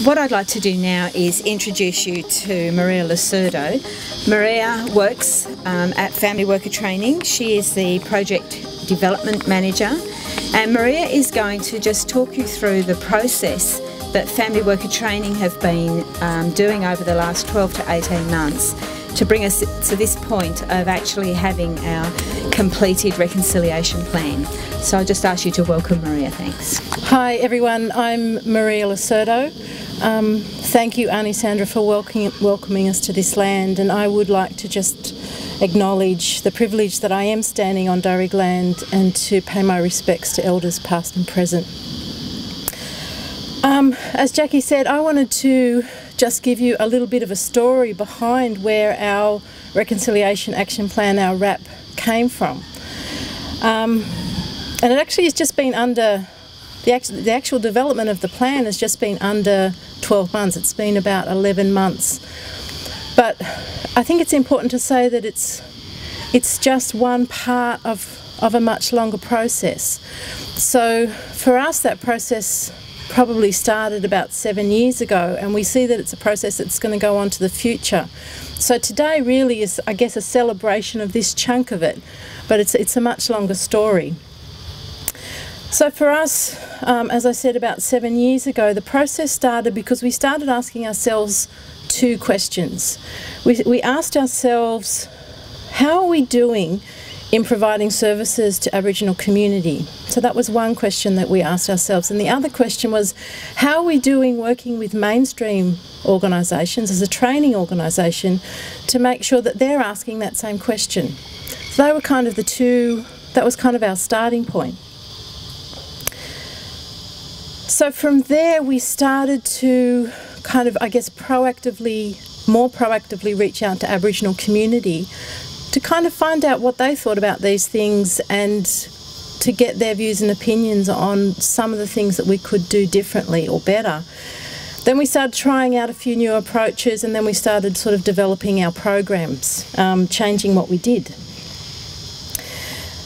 What I'd like to do now is introduce you to Maria Losurdo. Maria works at Family Worker Training. She is the Project Development Manager, and Maria is going to just talk you through the process that Family Worker Training have been doing over the last 12 to 18 months to bring us to this point of actually having our completed reconciliation plan. So I'll just ask you to welcome Maria. Thanks. Hi everyone, I'm Maria Losurdo. Thank you, Auntie Sandra, for welcoming us to this land, and I would like to just acknowledge the privilege that I am standing on Darug land and to pay my respects to elders past and present. As Jackie said, I wanted to just give you a little bit of a story behind where our Reconciliation Action Plan, our RAP, came from. And it actually has just been under, the actual development of the plan has just been under 12 months. It's been about 11 months. But I think it's important to say that it's just one part of a much longer process. So for us, that process probably started about 7 years ago, and we see that it's a process that's going to go on to the future. So today really is, I guess, a celebration of this chunk of it, but it's a much longer story. So for us, as I said, about 7 years ago, the process started because we started asking ourselves two questions. We asked ourselves, how are we doing in providing services to Aboriginal community? So that was one question that we asked ourselves. And the other question was, how are we doing working with mainstream organisations as a training organisation to make sure that they're asking that same question? So they were kind of the two, that was kind of our starting point. So from there we started to kind of, I guess, more proactively reach out to Aboriginal community to kind of find out what they thought about these things and to get their views and opinions on some of the things that we could do differently or better. Then we started trying out a few new approaches, and then we started sort of developing our programs, changing what we did.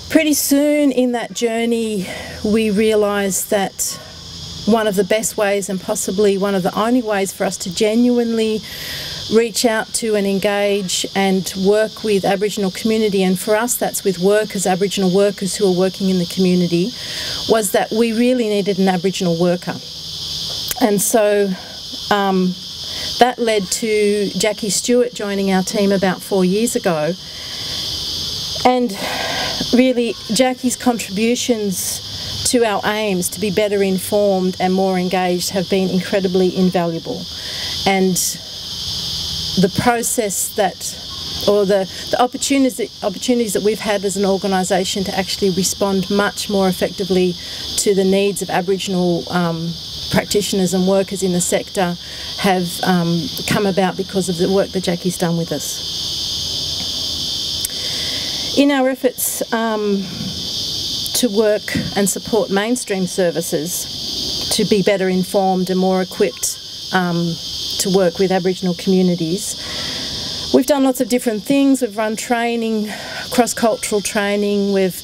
Pretty soon in that journey we realised that one of the best ways, and possibly one of the only ways for us to genuinely reach out to and engage and work with Aboriginal community, and for us that's with workers, Aboriginal workers who are working in the community, was that we really needed an Aboriginal worker. And so that led to Jackie Stewart joining our team about 4 years ago. And really Jackie's contributions to our aims to be better informed and more engaged have been incredibly invaluable. And the process that, or the opportunities that we've had as an organisation to actually respond much more effectively to the needs of Aboriginal practitioners and workers in the sector have come about because of the work that Jackie's done with us. In our efforts to work and support mainstream services to be better informed and more equipped to work with Aboriginal communities, we've done lots of different things. We've run training, cross-cultural training, we've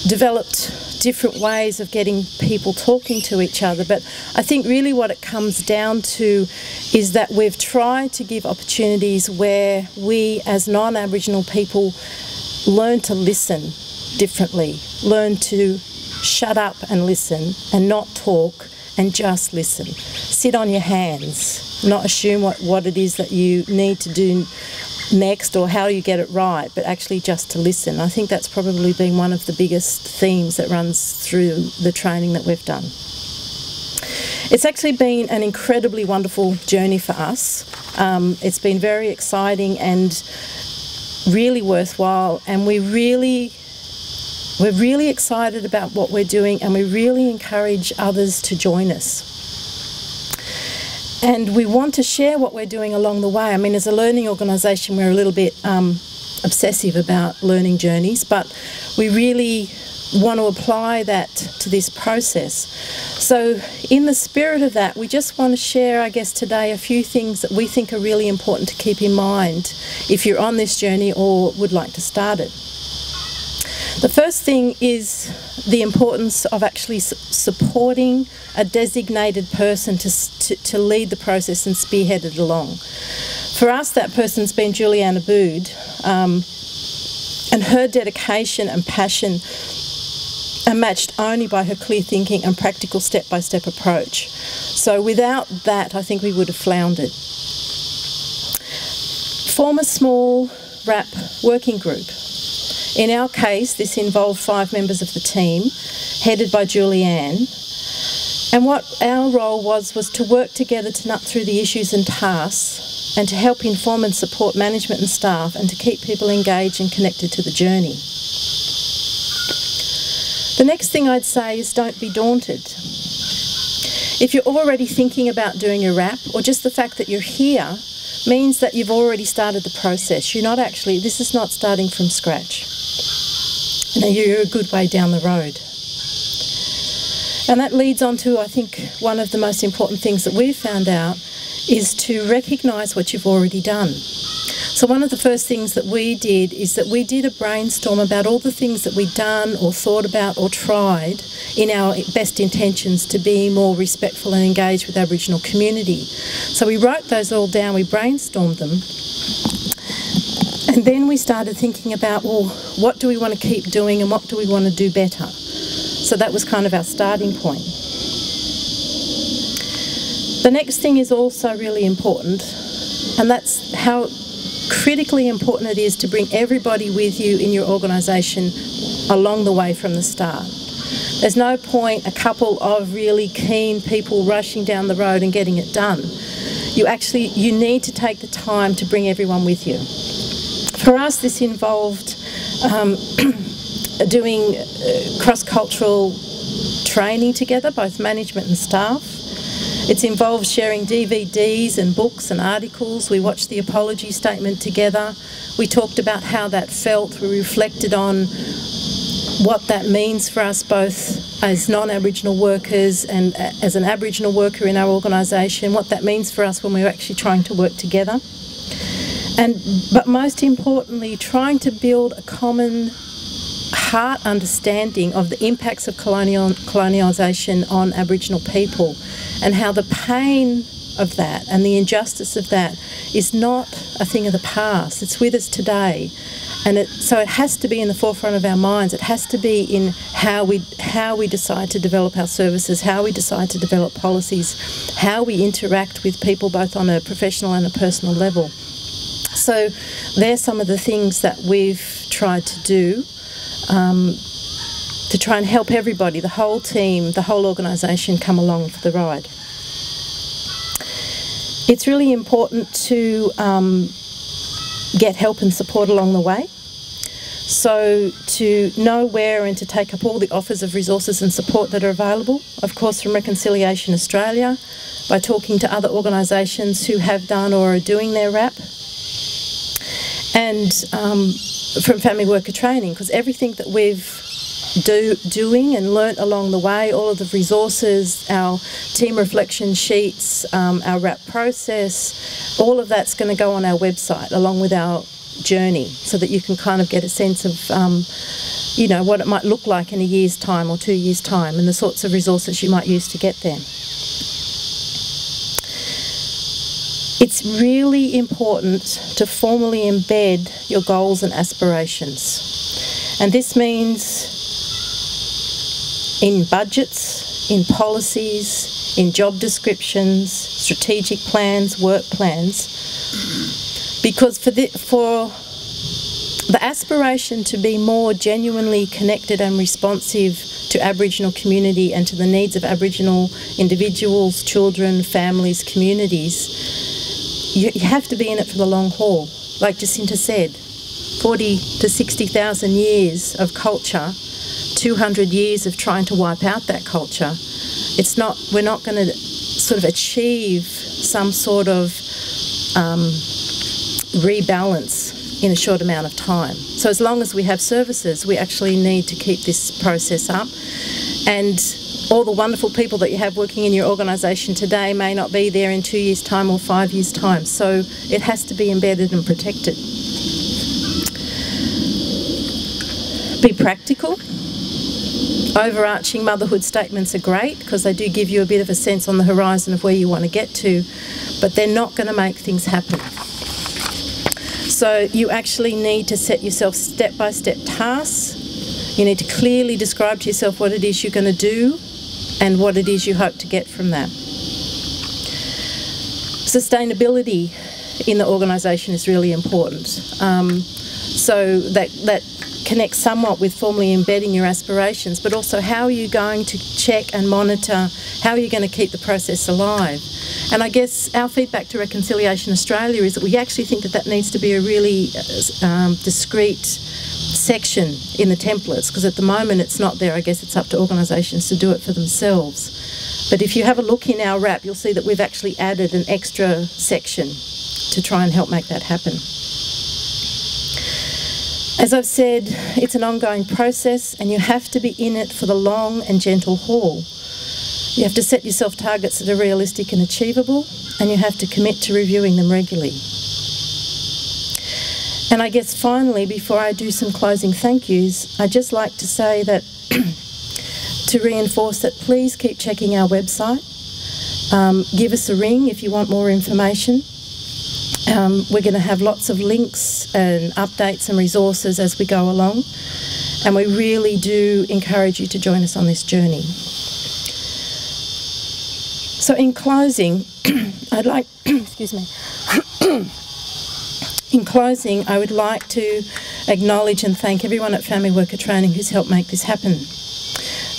developed different ways of getting people talking to each other, but I think really what it comes down to is that we've tried to give opportunities where we as non-Aboriginal people learn to listen differently, learn to shut up and listen and not talk and just listen. Sit on your hands, not assume what it is that you need to do next or how you get it right, but actually just to listen. I think that's probably been one of the biggest themes that runs through the training that we've done. It's actually been an incredibly wonderful journey for us. It's been very exciting and really worthwhile, and we're really excited about what we're doing, and we really encourage others to join us. And we want to share what we're doing along the way. I mean, as a learning organisation, we're a little bit obsessive about learning journeys, but we really want to apply that to this process. So in the spirit of that, we just want to share, I guess, today a few things that we think are really important to keep in mind if you're on this journey or would like to start it. The first thing is the importance of actually supporting a designated person to lead the process and spearhead it along. For us, that person's been Julianne Abood, and her dedication and passion are matched only by her clear thinking and practical step-by-step approach. So without that, I think we would have floundered. Form a small RAP working group. In our case, this involved 5 members of the team, headed by Julianne. And what our role was to work together to nut through the issues and tasks, and to help inform and support management and staff, and to keep people engaged and connected to the journey. The next thing I'd say is don't be daunted. If you're already thinking about doing a RAP, or just the fact that you're here, means that you've already started the process. You're not actually, this is not starting from scratch. Now you're a good way down the road. And that leads on to, I think, one of the most important things that we've found out is to recognise what you've already done. So one of the first things that we did is that we did a brainstorm about all the things that we'd done or thought about or tried in our best intentions to be more respectful and engaged with Aboriginal community. So we wrote those all down, we brainstormed them, and then we started thinking about, well, what do we want to keep doing and what do we want to do better? So that was kind of our starting point. The next thing is also really important, and that's how critically important it is to bring everybody with you in your organisation along the way from the start. There's no point a couple of really keen people rushing down the road and getting it done. You need to take the time to bring everyone with you. For us, this involved doing cross-cultural training together, both management and staff. It's involved sharing DVDs and books and articles. We watched the apology statement together. We talked about how that felt. We reflected on what that means for us both as non-Aboriginal workers and as an Aboriginal worker in our organisation, what that means for us when we're actually trying to work together. But most importantly, trying to build a common heart understanding of the impacts of colonialisation on Aboriginal people, and how the pain of that and the injustice of that is not a thing of the past. It's with us today, and so it has to be in the forefront of our minds. It has to be in how we decide to develop our services, how we decide to develop policies, how we interact with people both on a professional and a personal level. So they're some of the things that we've tried to do to try and help everybody, the whole team, the whole organisation, come along for the ride. It's really important to get help and support along the way. So to know where and to take up all the offers of resources and support that are available, of course from Reconciliation Australia, by talking to other organisations who have done or are doing their RAP, and from Family Worker Training, because everything that we've doing and learnt along the way, all of the resources, our team reflection sheets, our RAP process, all of that's going to go on our website along with our journey, so that you can kind of get a sense of you know, what it might look like in a year's time or 2 years' time, and the sorts of resources you might use to get there. It's really important to formally embed your goals and aspirations. And this means in budgets, in policies, in job descriptions, strategic plans, work plans. Because for the aspiration to be more genuinely connected and responsive to Aboriginal community and to the needs of Aboriginal individuals, children, families, communities, you have to be in it for the long haul. Like Jacinta said, 40 to 60,000 years of culture, 200 years of trying to wipe out that culture. We're not going to sort of achieve some sort of rebalance in a short amount of time. So as long as we have services, we actually need to keep this process up. And all the wonderful people that you have working in your organisation today may not be there in 2 years' time or 5 years' time. So it has to be embedded and protected. Be practical. Overarching motherhood statements are great because they do give you a bit of a sense on the horizon of where you want to get to, but they're not going to make things happen. So you actually need to set yourself step-by-step tasks. You need to clearly describe to yourself what it is you're going to do and what it is you hope to get from that. Sustainability in the organisation is really important. So that connects somewhat with formally embedding your aspirations, but also how are you going to check and monitor, how are you going to keep the process alive? And I guess our feedback to Reconciliation Australia is that we actually think that that needs to be a really discrete section in the templates, because at the moment it's not there. I guess it's up to organisations to do it for themselves. But if you have a look in our RAP, you'll see that we've actually added an extra section to try and help make that happen. As I've said, it's an ongoing process and you have to be in it for the long and gentle haul. You have to set yourself targets that are realistic and achievable, and you have to commit to reviewing them regularly. And I guess finally, before I do some closing thank yous, I'd just like to say that to reinforce that, please keep checking our website. Give us a ring if you want more information. We're going to have lots of links and updates and resources as we go along, and we really do encourage you to join us on this journey. So in closing, I'd like, excuse me, in closing, I would like to acknowledge and thank everyone at Family Worker Training who's helped make this happen.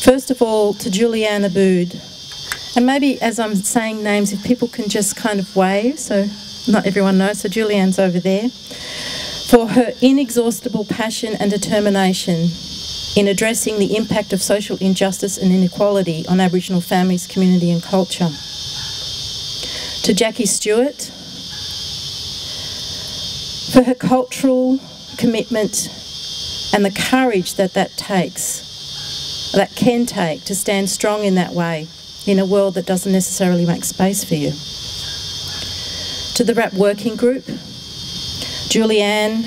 First of all, to Julianne Abood, and maybe as I'm saying names, if people can just kind of wave, so not everyone knows, so Julianne's over there, for her inexhaustible passion and determination in addressing the impact of social injustice and inequality on Aboriginal families, community and culture. To Jackie Stewart, for her cultural commitment and the courage that can take to stand strong in that way in a world that doesn't necessarily make space for you. To the RAP Working Group, Julianne,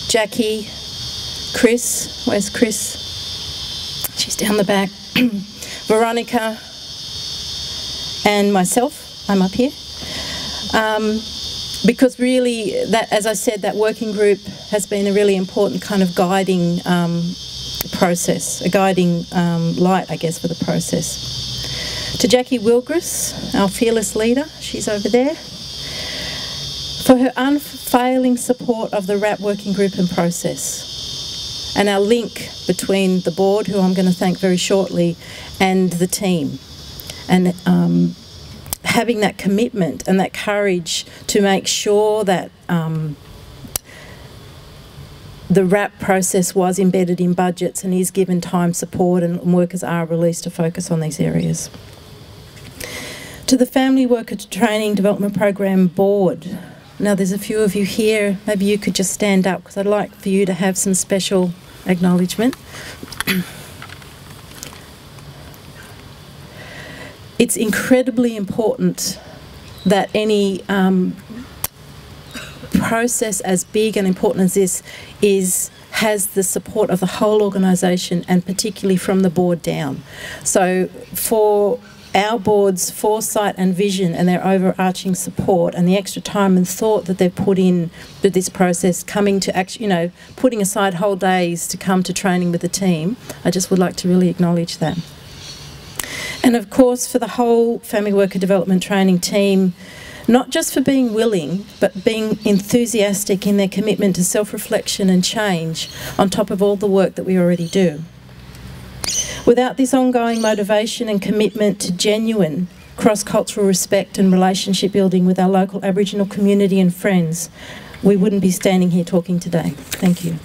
Jackie, Chris, where's Chris? She's down the back. Veronica and myself, I'm up here. Because really, that, as I said, that working group has been a really important kind of guiding process, a guiding light, I guess, for the process. To Jackie Wilgris, our fearless leader, she's over there, for her unfailing support of the RAP working group and process, and our link between the board, who I'm going to thank very shortly, and the team, and having that commitment and that courage to make sure that the RAP process was embedded in budgets and is given time, support, and workers are released to focus on these areas. To the Family Worker Training Development Program Board, now there's a few of you here, maybe you could just stand up because I'd like for you to have some special acknowledgement. It's incredibly important that any process as big and important as this has the support of the whole organisation, and particularly from the board down. So for our board's foresight and vision and their overarching support and the extra time and thought that they've put in to this process, coming to actually, you know, putting aside whole days to come to training with the team, I just would like to really acknowledge that. And of course, for the whole Family Worker Development Training team, not just for being willing, but being enthusiastic in their commitment to self-reflection and change on top of all the work that we already do. Without this ongoing motivation and commitment to genuine cross-cultural respect and relationship building with our local Aboriginal community and friends, we wouldn't be standing here talking today. Thank you.